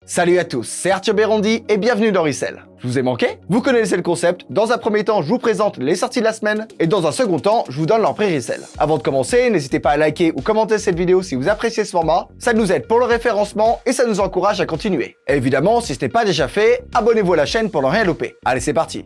Salut à tous, c'est Arthur Bérondi et bienvenue dans Resell. Je vous ai manqué? Vous connaissez le concept, dans un premier temps je vous présente les sorties de la semaine et dans un second temps je vous donne leur prix Resell. Avant de commencer, n'hésitez pas à liker ou commenter cette vidéo si vous appréciez ce format, ça nous aide pour le référencement et ça nous encourage à continuer. Et évidemment, si ce n'est pas déjà fait, abonnez-vous à la chaîne pour ne rien louper. Allez, c'est parti.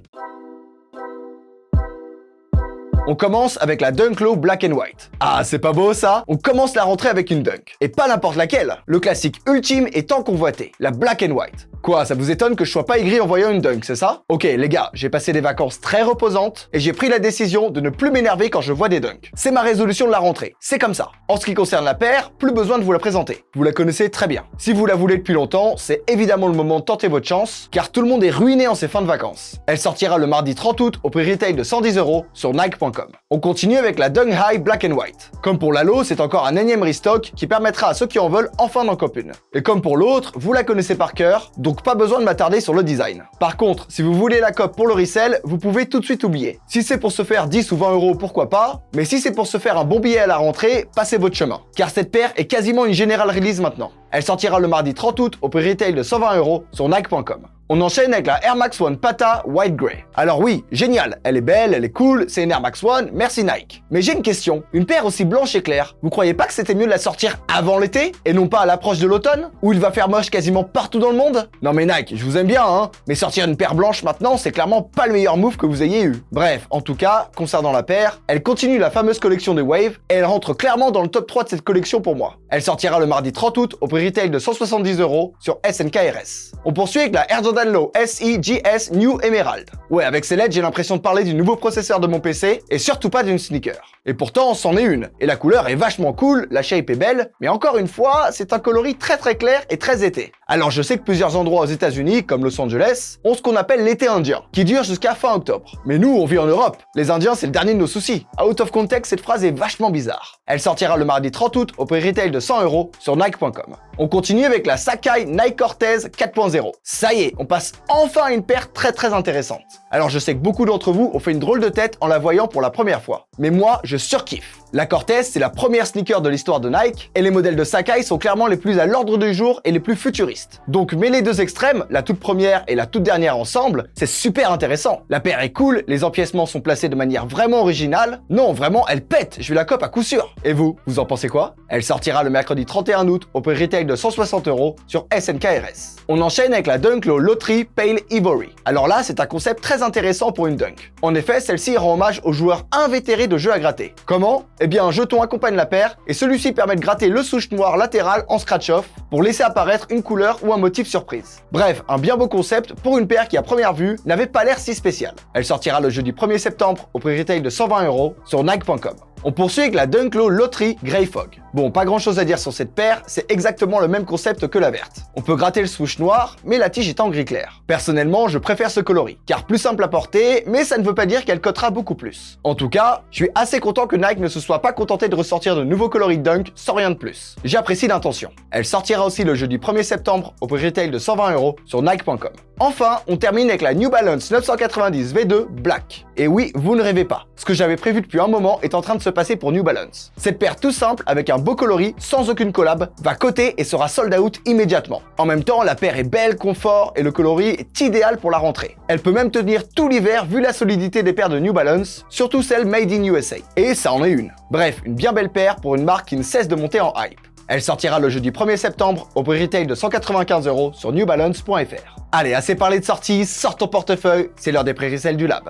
On commence avec la Dunk Low Black and White. Ah, c'est pas beau ça? On commence la rentrée avec une Dunk. Et pas n'importe laquelle. Le classique ultime et tant convoité, la Black and White. Quoi, ça vous étonne que je sois pas aigri en voyant une Dunk, c'est ça? Ok les gars, j'ai passé des vacances très reposantes et j'ai pris la décision de ne plus m'énerver quand je vois des Dunks. C'est ma résolution de la rentrée, c'est comme ça. En ce qui concerne la paire, plus besoin de vous la présenter. Vous la connaissez très bien. Si vous la voulez depuis longtemps, c'est évidemment le moment de tenter votre chance, car tout le monde est ruiné en ces fins de vacances. Elle sortira le mardi 30 août au prix retail de 110 € sur Nike.com. On continue avec la Dunk High Black and White. Comme pour la Low, c'est encore un énième restock qui permettra à ceux qui en veulent enfin d'en copier une. Et comme pour l'autre, vous la connaissez par cœur, donc pas besoin de m'attarder sur le design. Par contre, si vous voulez la cope pour le resell, vous pouvez tout de suite oublier. Si c'est pour se faire 10 ou 20 €, pourquoi pas, mais si c'est pour se faire un bon billet à la rentrée, passez votre chemin. Car cette paire est quasiment une générale release maintenant. Elle sortira le mardi 30 août au prix retail de 120 € sur Nike.com. On enchaîne avec la Air Max One Pata White Grey. Alors oui, génial, elle est belle, elle est cool, c'est une Air Max One, merci Nike. Mais j'ai une question, une paire aussi blanche et claire, vous croyez pas que c'était mieux de la sortir avant l'été et non pas à l'approche de l'automne, où il va faire moche quasiment partout dans le monde? Non mais Nike, je vous aime bien hein, mais sortir une paire blanche maintenant, c'est clairement pas le meilleur move que vous ayez eu. Bref, en tout cas, concernant la paire, elle continue la fameuse collection de Wave et elle rentre clairement dans le top 3 de cette collection pour moi. Elle sortira le mardi 30 août au prix retail de 170 € sur SNKRS. On poursuit avec la Air Jordan Low SE/GS New Emerald. Ouais, avec ces LED, j'ai l'impression de parler du nouveau processeur de mon PC et surtout pas d'une sneaker. Et pourtant, c'en est une. Et la couleur est vachement cool, la shape est belle, mais encore une fois, c'est un coloris très clair et très été. Alors je sais que plusieurs endroits aux États-Unis, comme Los Angeles, ont ce qu'on appelle l'été indien, qui dure jusqu'à fin octobre. Mais nous, on vit en Europe. Les Indiens, c'est le dernier de nos soucis. Out of context, cette phrase est vachement bizarre. Elle sortira le mardi 30 août au prix retail de 100 € sur Nike.com. On continue avec la Sacai Nike Cortez 4.0. Ça y est, on passe enfin à une paire très intéressante. Alors je sais que beaucoup d'entre vous ont fait une drôle de tête en la voyant pour la première fois. Mais moi, je surkiffe. La Cortez, c'est la première sneaker de l'histoire de Nike, et les modèles de Sacai sont clairement les plus à l'ordre du jour et les plus futuristes. Donc mêler les deux extrêmes, la toute première et la toute dernière ensemble, c'est super intéressant. La paire est cool, les empiècements sont placés de manière vraiment originale. Non, vraiment, elle pète, je vais la cope à coup sûr. Et vous en pensez quoi? Elle sortira le mercredi 31 août au prix retail de 160 € sur SNKRS. On enchaîne avec la Dunk Low Lottery Pale Ivory. Alors là, c'est un concept très intéressant pour une Dunk. En effet, celle-ci rend hommage aux joueurs invétérés de jeux à gratter. Comment? Eh bien, un jeton accompagne la paire et celui-ci permet de gratter le souche noir latéral en scratch-off pour laisser apparaître une couleur ou un motif surprise. Bref, un bien beau concept pour une paire qui à première vue n'avait pas l'air si spéciale. Elle sortira le jeudi 1er septembre au prix retail de 120 € sur Nike.com. On poursuit avec la Dunk Low Lottery Grey Fog. Bon, pas grand chose à dire sur cette paire, c'est exactement le même concept que la verte. On peut gratter le swoosh noir, mais la tige est en gris clair. Personnellement, je préfère ce coloris, car plus simple à porter, mais ça ne veut pas dire qu'elle cotera beaucoup plus. En tout cas, je suis assez content que Nike ne se soit pas contenté de ressortir de nouveaux coloris Dunk sans rien de plus. J'apprécie l'intention. Elle sortira aussi le jeudi 1er septembre au prix retail de 120 € sur Nike.com. Enfin, on termine avec la New Balance 990 V2 Black. Et oui, vous ne rêvez pas. Ce que j'avais prévu depuis un moment est en train de se passer pour New Balance. Cette paire tout simple, avec un beau coloris, sans aucune collab, va coter et sera sold out immédiatement. En même temps, la paire est belle, confort et le coloris est idéal pour la rentrée. Elle peut même tenir tout l'hiver vu la solidité des paires de New Balance, surtout celles made in USA. Et ça en est une. Bref, une bien belle paire pour une marque qui ne cesse de monter en hype. Elle sortira le jeudi 1er septembre au prix retail de 195 € sur newbalance.fr. Allez, assez parlé de sortie, sors ton portefeuille, c'est l'heure des prix resell du lab.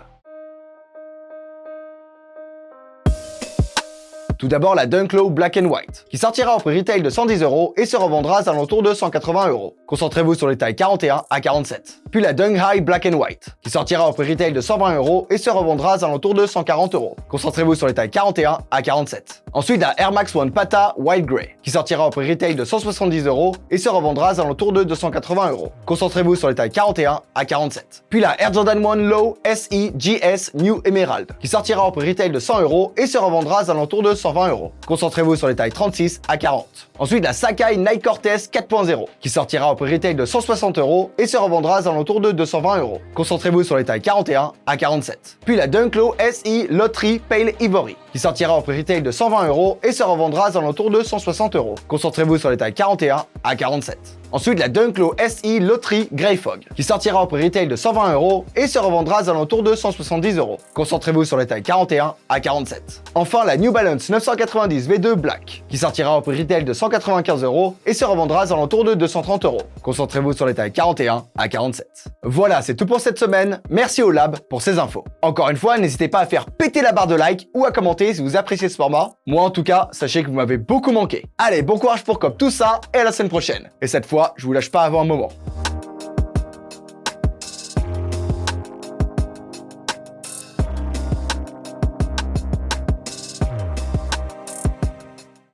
Tout d'abord la Dunk Low Black and White, qui sortira au prix retail de 110 € et se revendra à alentours de 180 €. Concentrez-vous sur les tailles 41 à 47. Puis la Dunk High Black and White, qui sortira au prix retail de 120 € et se revendra à alentours de 140 €. Concentrez-vous sur les tailles 41 à 47. Ensuite la Air Max One Pata White Grey, qui sortira au prix retail de 170 € et se revendra à alentours de 280 €. Concentrez-vous sur les tailles 41 à 47. Puis la Air Jordan One Low SE/GS New Emerald, qui sortira au prix retail de 100 € et se revendra à alentours de 120 €. Concentrez-vous sur les tailles 36 à 40. Ensuite, la Sacai Nike Cortez 4.0, qui sortira au prix retail de 160 € et se revendra à alentours de 220 €. Concentrez-vous sur les tailles 41 à 47. Puis la Dunk Low SE Lottery Pale Ivory, qui sortira au prix retail de 120 € et se revendra à alentours de 160 €. Concentrez-vous sur les tailles 41 à 47. Ensuite, la Dunk Low SI Loterie Grey Fog, qui sortira au prix retail de 120 € et se revendra aux alentours de 170 €. Concentrez-vous sur les tailles 41 à 47. Enfin, la New Balance 990 V2 Black, qui sortira au prix retail de 195 € et se revendra aux alentours de 230 €. Concentrez-vous sur les tailles 41 à 47. Voilà, c'est tout pour cette semaine. Merci au Lab pour ces infos. Encore une fois, n'hésitez pas à faire péter la barre de like ou à commenter si vous appréciez ce format. Moi, en tout cas, sachez que vous m'avez beaucoup manqué. Allez, bon courage pour COP tout ça et à la semaine prochaine. Et cette fois, je vous lâche pas avant un moment.